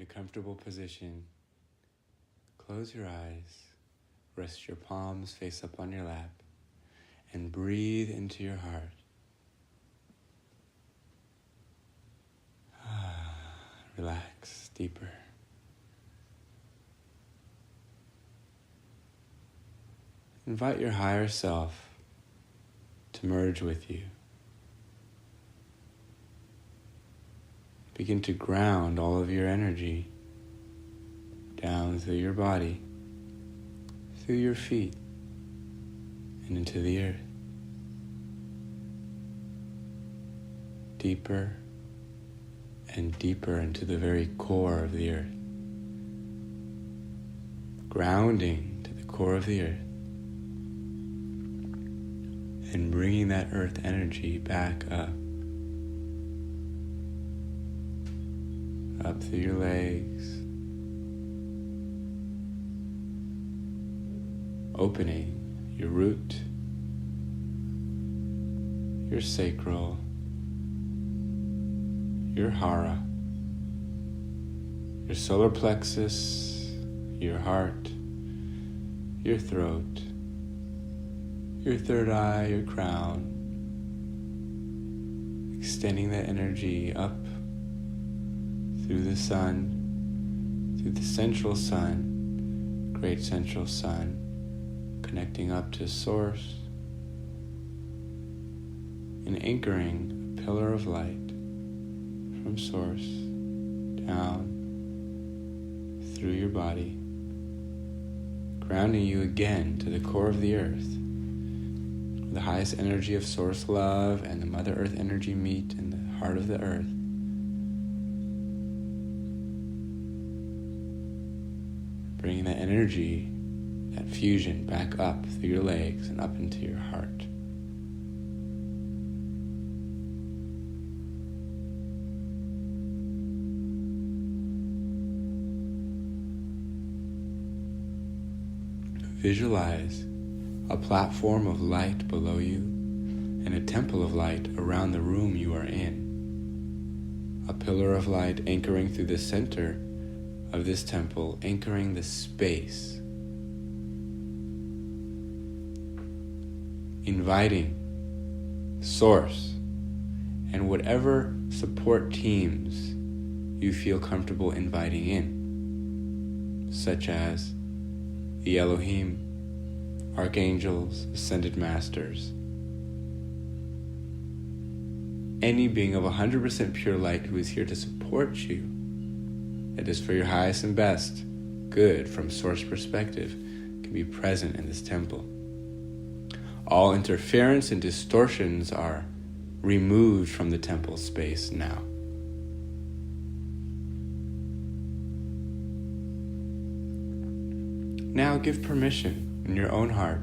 a comfortable position, close your eyes, rest your palms face up on your lap, and breathe into your heart. Relax deeper. Invite your higher self to merge with you. Begin to ground all of your energy down through your body, through your feet, and into the earth. Deeper and deeper into the very core of the earth. Grounding to the core of the earth. And bringing that earth energy back up. Up through your legs. Opening your root, your sacral, your hara, your solar plexus, your heart, your throat, your third eye, your crown, extending that energy up through the sun, through the central sun, great central sun, connecting up to source, and anchoring a pillar of light from source down through your body, grounding you again to the core of the earth. The highest energy of source love and the Mother Earth energy meet in the heart of the earth. Bringing that energy, that fusion, back up through your legs and up into your heart. Visualize a platform of light below you and a temple of light around the room you are in. A pillar of light anchoring through the center of this temple, anchoring the space. Inviting source and whatever support teams you feel comfortable inviting in, such as the Elohim, archangels, ascended masters, any being of 100% pure light who is here to support you, that is for your highest and best good from source perspective, can be present in this temple. All interference and distortions are removed from the temple space now. Now give permission in your own heart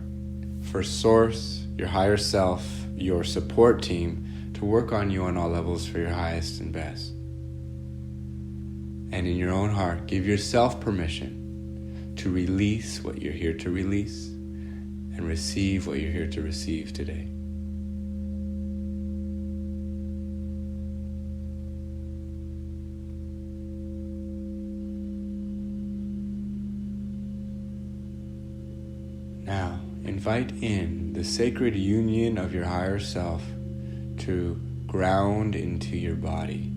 for Source, your higher self, your support team to work on you on all levels for your highest and best. And in your own heart, give yourself permission to release what you're here to release and receive what you're here to receive today. Now, invite in the sacred union of your higher self to ground into your body.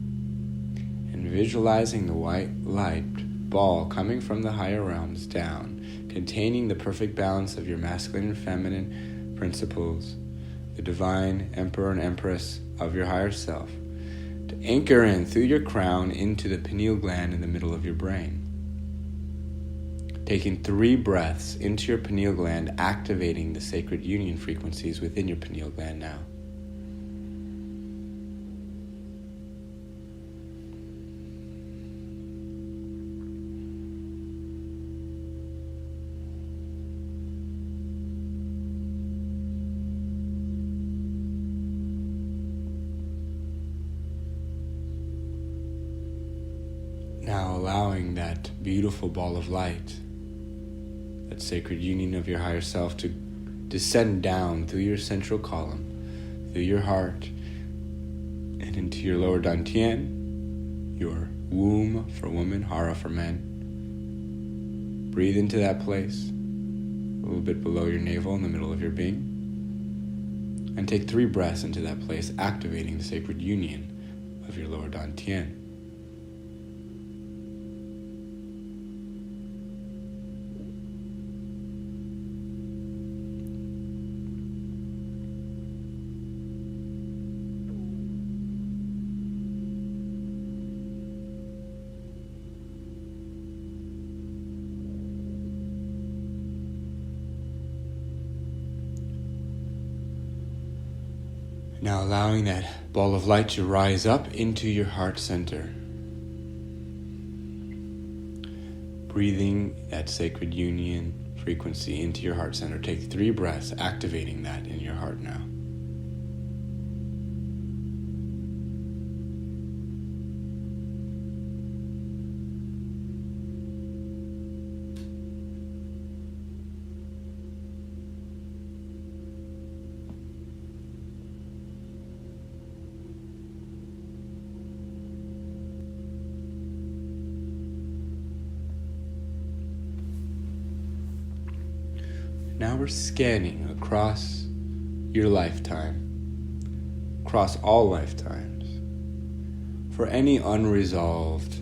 And visualizing the white light ball coming from the higher realms down, containing the perfect balance of your masculine and feminine principles, the divine emperor and empress of your higher self, to anchor in through your crown into the pineal gland in the middle of your brain. Taking 3 breaths into your pineal gland, activating the sacred union frequencies within your pineal gland now. Now allowing that beautiful ball of light, that sacred union of your higher self, to descend down through your central column, through your heart, and into your lower dantian, your womb for woman, hara for men. Breathe into that place, a little bit below your navel in the middle of your being. And take 3 breaths into that place, activating the sacred union of your lower dantian. Now allowing that ball of light to rise up into your heart center. Breathing that sacred union frequency into your heart center. Take 3 breaths, activating that in your heart now. Now we're scanning across your lifetime, across all lifetimes, for any unresolved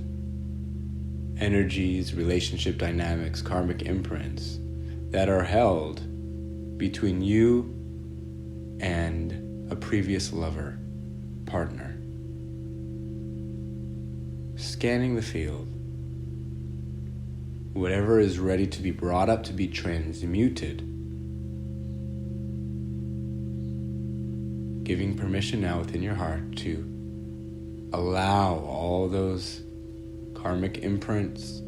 energies, relationship dynamics, karmic imprints that are held between you and a previous lover, partner. Scanning the field. Whatever is ready to be brought up to be transmuted. Giving permission now within your heart to allow all those karmic imprints,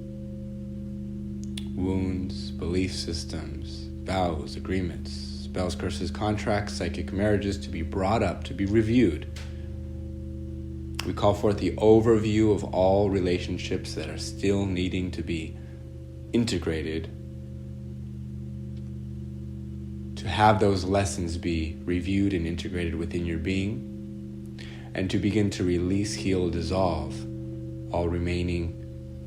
wounds, belief systems, vows, agreements, spells, curses, contracts, psychic marriages to be brought up, to be reviewed. We call forth the overview of all relationships that are still needing to be integrated, to have those lessons be reviewed and integrated within your being, and to begin to release, heal, dissolve all remaining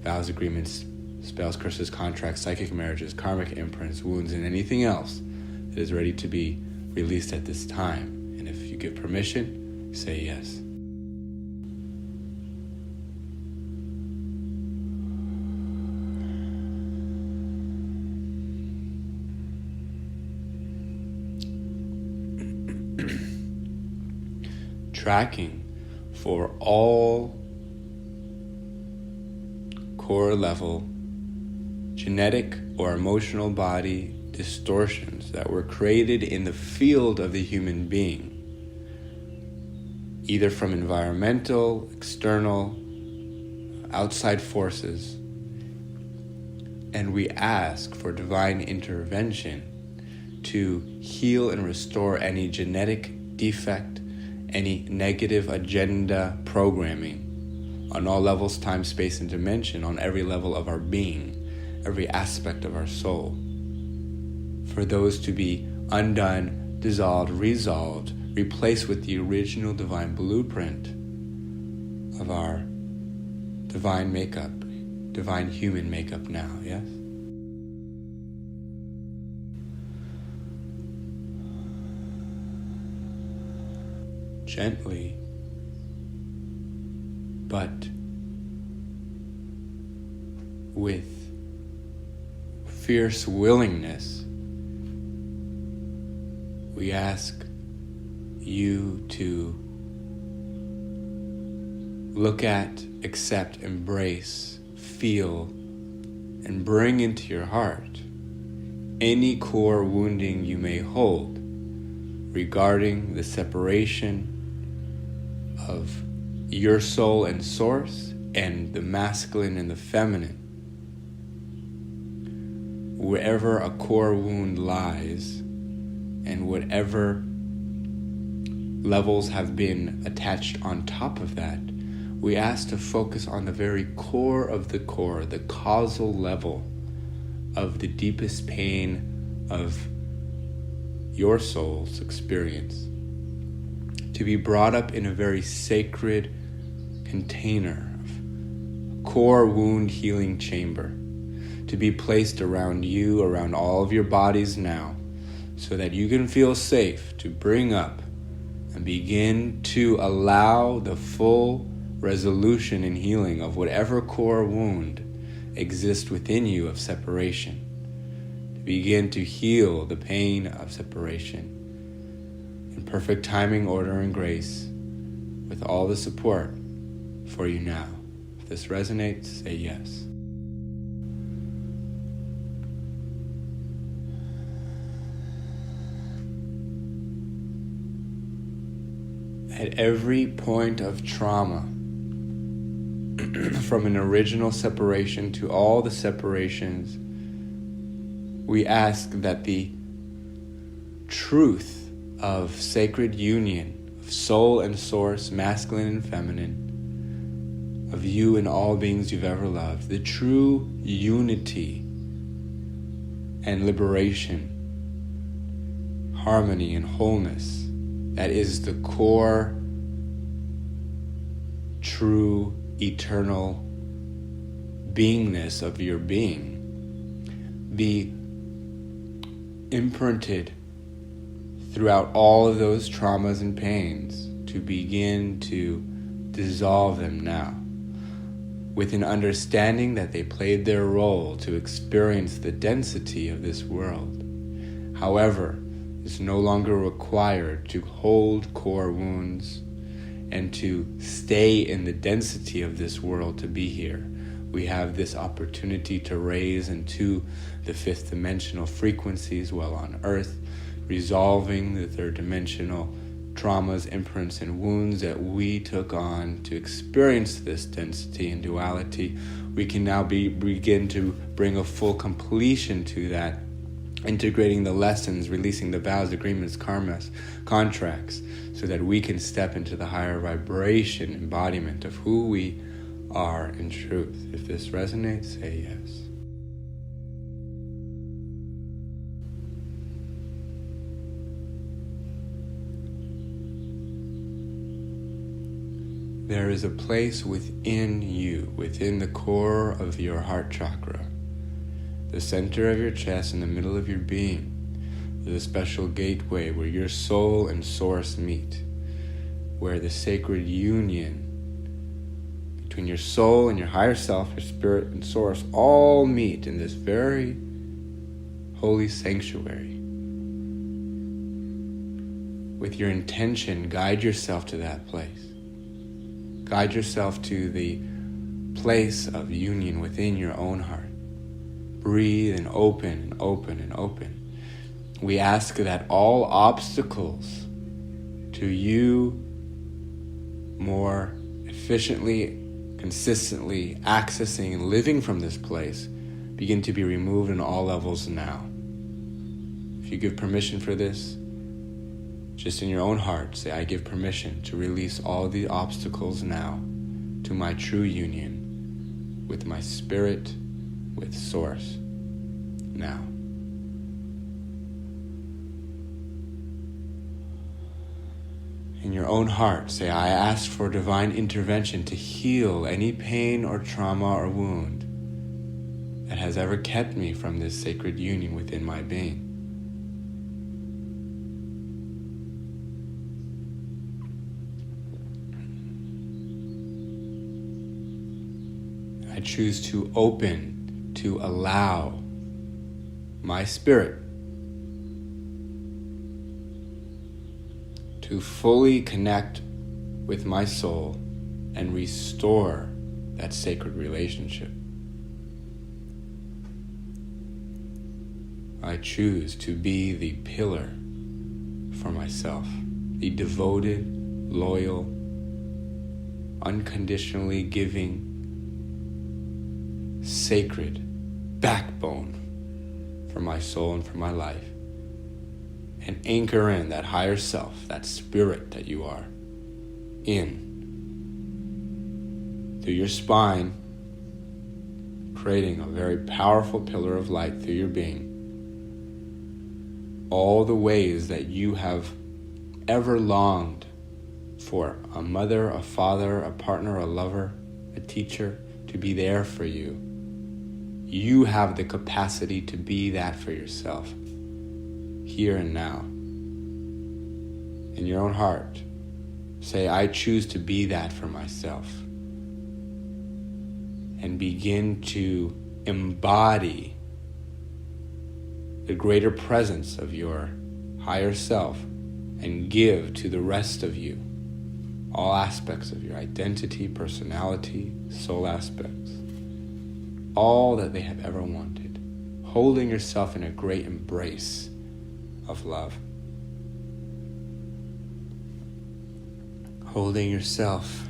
vows, agreements, spells, curses, contracts, psychic marriages, karmic imprints, wounds, and anything else that is ready to be released at this time. And if you give permission, say yes. Tracking for all core level genetic or emotional body distortions that were created in the field of the human being, either from environmental, external, outside forces. And we ask for divine intervention to heal and restore any genetic defect, any negative agenda programming on all levels, time, space, and dimension, on every level of our being, every aspect of our soul. For those to be undone, dissolved, resolved, replaced with the original divine blueprint of our divine makeup, divine human makeup now, yes? Gently, but with fierce willingness, we ask you to look at, accept, embrace, feel, and bring into your heart any core wounding you may hold regarding the separation of your soul and source and the masculine and the feminine. Wherever a core wound lies and whatever levels have been attached on top of that, we ask to focus on the very core of the core, the causal level of the deepest pain of your soul's experience, to be brought up in a very sacred container of core wound healing chamber to be placed around you, around all of your bodies now, so that you can feel safe to bring up and begin to allow the full resolution and healing of whatever core wound exists within you of separation. To begin to heal the pain of separation in perfect timing, order, and grace, with all the support for you now. If this resonates, say yes. At every point of trauma, from an original separation to all the separations, we ask that the truth of sacred union, of soul and source, masculine and feminine, of you and all beings you've ever loved, the true unity and liberation, harmony and wholeness, that is the core, true, eternal beingness of your being, be imprinted throughout all of those traumas and pains, to begin to dissolve them now, with an understanding that they played their role to experience the density of this world. However, it's no longer required to hold core wounds and to stay in the density of this world to be here. We have this opportunity to raise into the fifth dimensional frequencies while on earth, resolving the third dimensional traumas, imprints, and wounds that we took on to experience this density and duality. We can now begin to bring a full completion to that, integrating the lessons, releasing the vows, agreements, karmas, contracts, so that we can step into the higher vibration embodiment of who we are in truth. If this resonates, say yes. There is a place within you, within the core of your heart chakra, the center of your chest, in the middle of your being. There's a special gateway where your soul and source meet, where the sacred union between your soul and your higher self, your spirit and source, all meet in this very holy sanctuary. With your intention, guide yourself to that place. Guide yourself to the place of union within your own heart. Breathe and open and open and open. We ask that all obstacles to you more efficiently, consistently accessing and living from this place begin to be removed in all levels now. If you give permission for this, just in your own heart, say, I give permission to release all the obstacles now to my true union with my spirit, with source, now. In your own heart, say, I ask for divine intervention to heal any pain or trauma or wound that has ever kept me from this sacred union within my being. I choose to open, to allow my spirit to fully connect with my soul and restore that sacred relationship. I choose to be the pillar for myself, the devoted, loyal, unconditionally giving, sacred backbone for my soul and for my life, and anchor in that higher self, that spirit that you are, in through your spine, creating a very powerful pillar of light through your being. All the ways that you have ever longed for a mother, a father, a partner, a lover, a teacher, to to be there for you. You have the capacity to be that for yourself, here and now. In your own heart, say, I choose to be that for myself. And begin to embody the greater presence of your higher self and give to the rest of you all aspects of your identity, personality, soul aspects, all that they have ever wanted, holding yourself in a great embrace of love. Holding yourself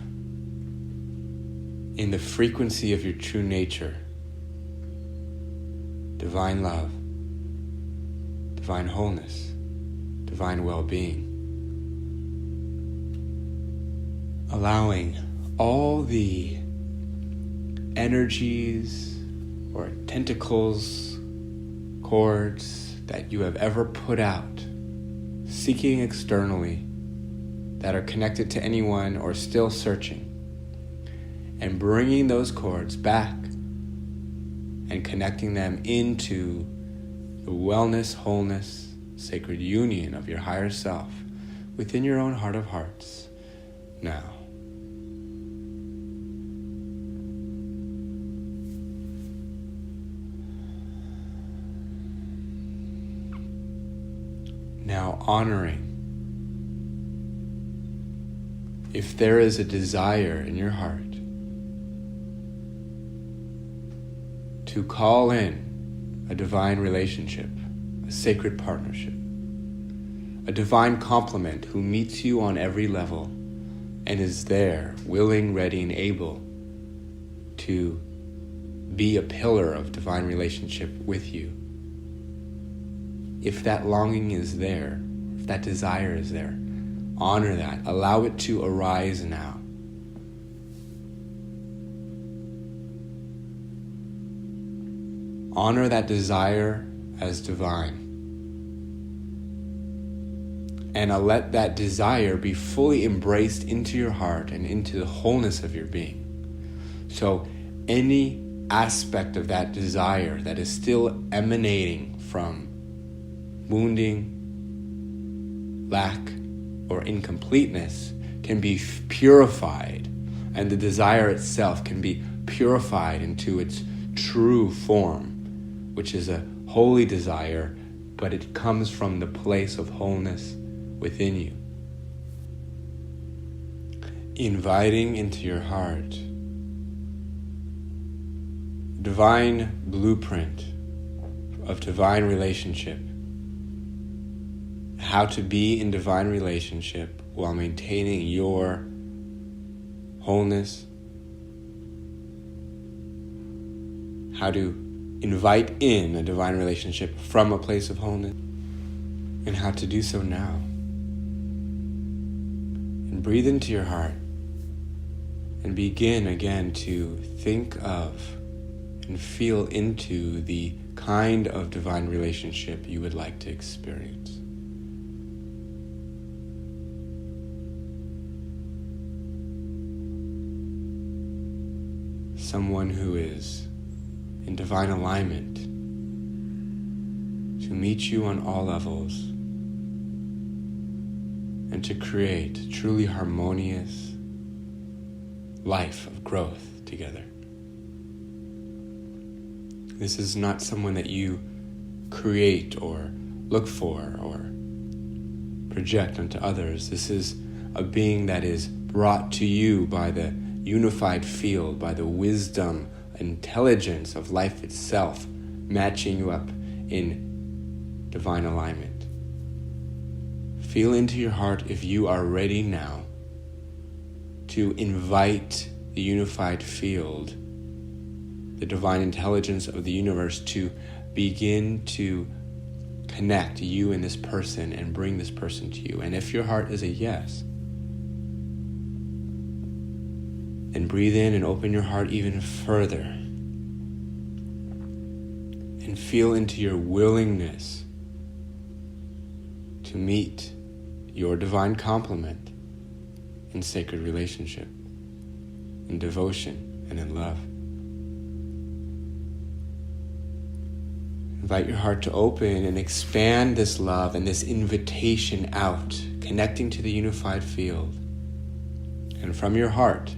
in the frequency of your true nature, divine love, divine wholeness, divine well-being. Allowing all the energies or tentacles, cords that you have ever put out, seeking externally, that are connected to anyone or still searching, and bringing those cords back and connecting them into the wellness, wholeness, sacred union of your higher self within your own heart of hearts now. Now honoring, if there is a desire in your heart to call in a divine relationship, a sacred partnership, a divine complement who meets you on every level and is there, willing, ready, and able to be a pillar of divine relationship with you. If that longing is there, if that desire is there, honor that. Allow it to arise now. Honor that desire as divine. And let that desire be fully embraced into your heart and into the wholeness of your being. So any aspect of that desire that is still emanating from wounding, lack, or incompleteness can be purified, and the desire itself can be purified into its true form, which is a holy desire, but it comes from the place of wholeness within you. Inviting into your heart divine blueprint of divine relationship, how to be in divine relationship while maintaining your wholeness, how to invite in a divine relationship from a place of wholeness, and how to do so now. And breathe into your heart and begin again to think of and feel into the kind of divine relationship you would like to experience. Someone who is in divine alignment to meet you on all levels and to create a truly harmonious life of growth together. This is not someone that you create or look for or project onto others. This is a being that is brought to you by the unified field, by the wisdom, intelligence of life itself, matching you up in divine alignment. Feel into your heart if you are ready now to invite the unified field, the divine intelligence of the universe, to begin to connect you and this person and bring this person to you. And if your heart is a yes, then breathe in and open your heart even further and feel into your willingness to meet your divine complement in sacred relationship, in devotion, and in love. Invite your heart to open and expand this love and this invitation out, connecting to the unified field. And from your heart,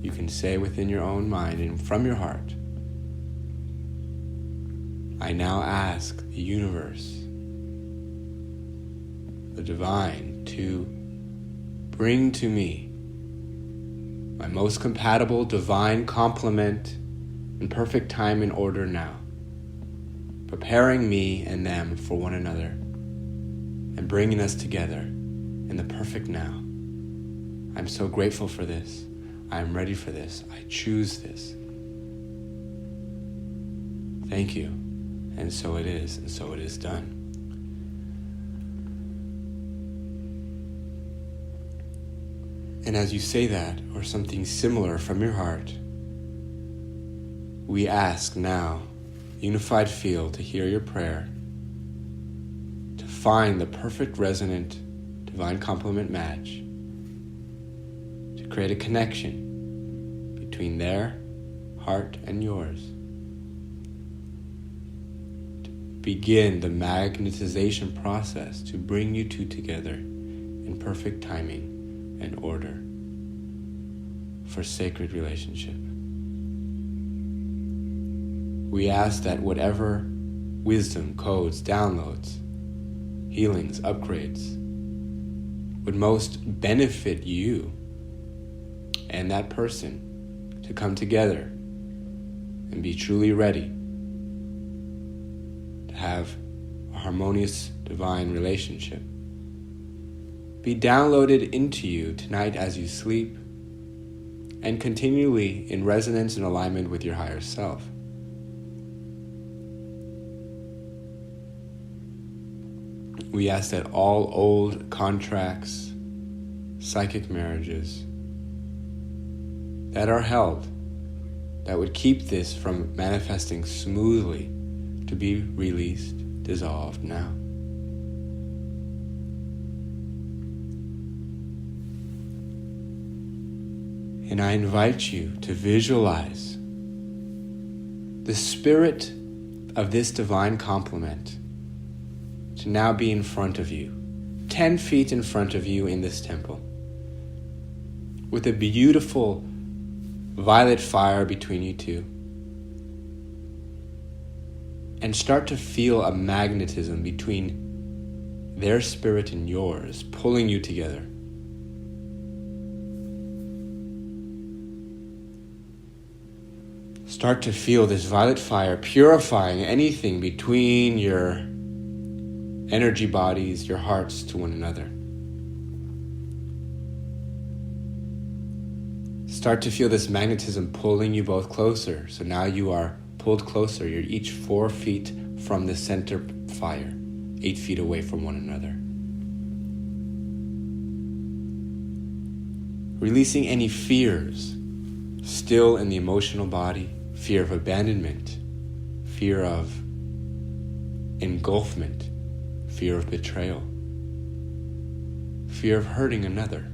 you can say within your own mind and from your heart, I now ask the universe, the divine, to bring to me my most compatible divine complement in perfect time and order now, preparing me and them for one another and bringing us together in the perfect now. I'm so grateful for this. I am ready for this. I choose this. Thank you. And so it is, and so it is done. And as you say that, or something similar from your heart, we ask now, unified field, to hear your prayer, to find the perfect resonant divine complement match, to create a connection between their heart and yours, to begin the magnetization process to bring you two together in perfect timing and order for sacred relationship. We ask that whatever wisdom, codes, downloads, healings, upgrades would most benefit you and that person to come together and be truly ready to have a harmonious divine relationship be downloaded into you tonight as you sleep and continually in resonance and alignment with your higher self. We ask that all old contracts, psychic marriages that are held, that would keep this from manifesting smoothly, to be released, dissolved now. And I invite you to visualize the spirit of this divine complement to now be in front of you, 10 feet in front of you in this temple, with a beautiful violet fire between you two. And start to feel a magnetism between their spirit and yours, pulling you together. Start to feel this violet fire purifying anything between your energy bodies, your hearts to one another. Start to feel this magnetism pulling you both closer. So now you are pulled closer. You're each 4 feet from the center fire, 8 feet away from one another. Releasing any fears still in the emotional body. Fear of abandonment, fear of engulfment, fear of betrayal, fear of hurting another.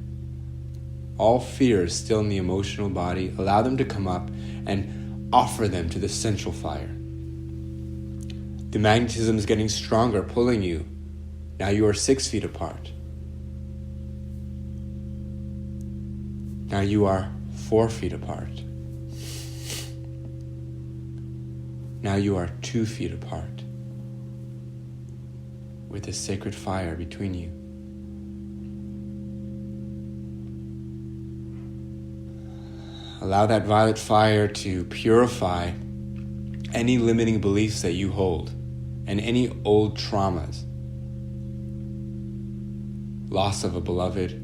All fears still in the emotional body, allow them to come up and offer them to the central fire. The magnetism is getting stronger, pulling you. Now you are 6 feet apart. Now you are 4 feet apart. Now you are 2 feet apart, with a sacred fire between you. Allow that violet fire to purify any limiting beliefs that you hold and any old traumas. Loss of a beloved,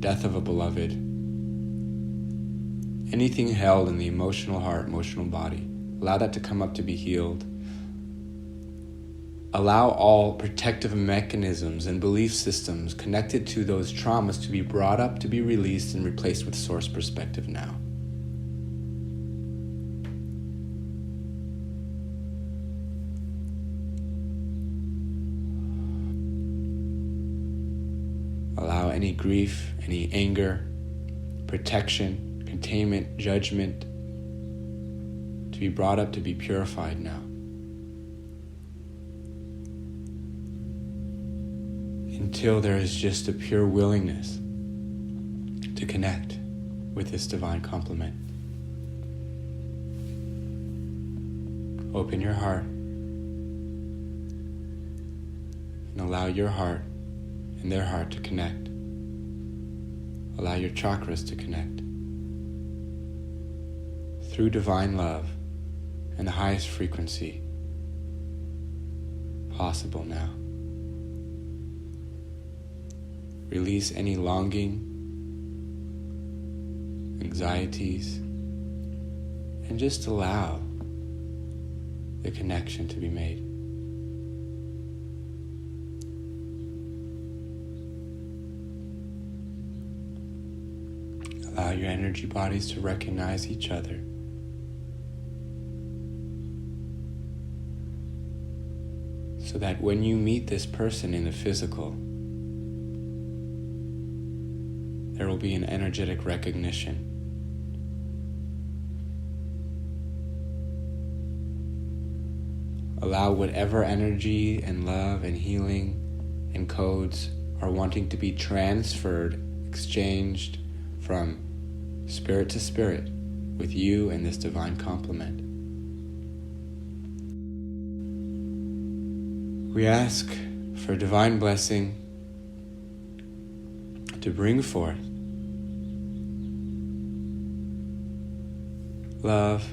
death of a beloved, anything held in the emotional heart, emotional body. Allow that to come up to be healed. Allow all protective mechanisms and belief systems connected to those traumas to be brought up, to be released, and replaced with source perspective now. Allow any grief, any anger, protection, containment, judgment to be brought up to be purified now. Until there is just a pure willingness to connect with this divine complement. Open your heart and allow your heart and their heart to connect. Allow your chakras to connect through divine love and the highest frequency possible now. Release any longing, anxieties, and just allow the connection to be made. Allow your energy bodies to recognize each other. So that when you meet this person in the physical, there will be an energetic recognition. Allow whatever energy and love and healing and codes are wanting to be transferred, exchanged from spirit to spirit with you and this divine complement. We ask for divine blessing to bring forth love,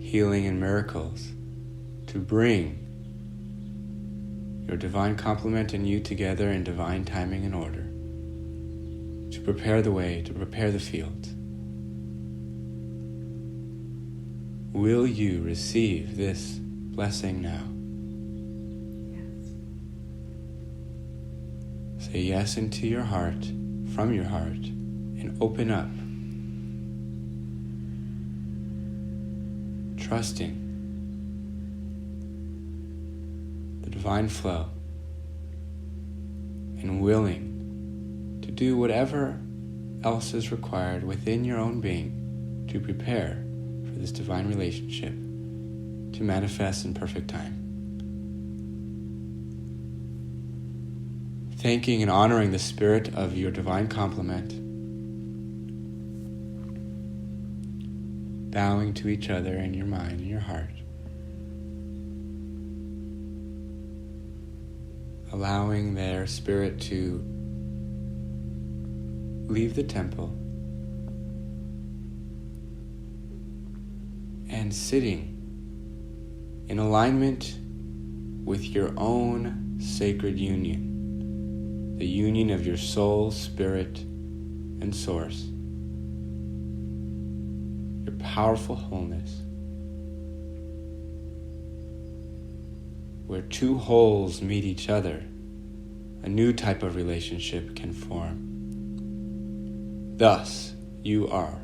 healing, and miracles, to bring your divine complement and you together in divine timing and order, to prepare the way, to prepare the field. Will you receive this blessing now? Say yes into your heart, from your heart, and open up, trusting the divine flow and willing to do whatever else is required within your own being to prepare for this divine relationship to manifest in perfect time. Thanking and honoring the spirit of your divine complement, bowing to each other in your mind and your heart, allowing their spirit to leave the temple and sitting in alignment with your own sacred union. The union of your soul, spirit, and source. Your powerful wholeness. Where two wholes meet each other, a new type of relationship can form. Thus, you are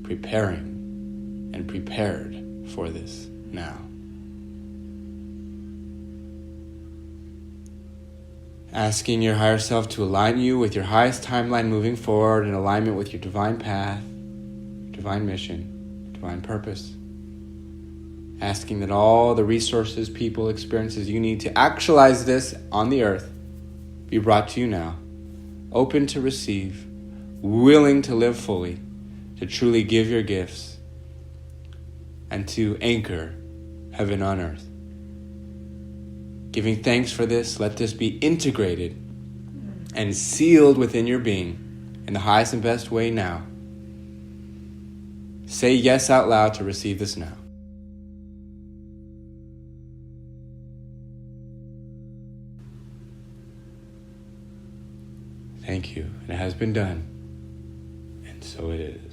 preparing and prepared for this now. Asking your higher self to align you with your highest timeline moving forward in alignment with your divine path, divine mission, divine purpose. Asking that all the resources, people, experiences you need to actualize this on the earth be brought to you now, open to receive, willing to live fully, to truly give your gifts, and to anchor heaven on earth. Giving thanks for this, let this be integrated and sealed within your being in the highest and best way now. Say yes out loud to receive this now. Thank you. It has been done, and so it is.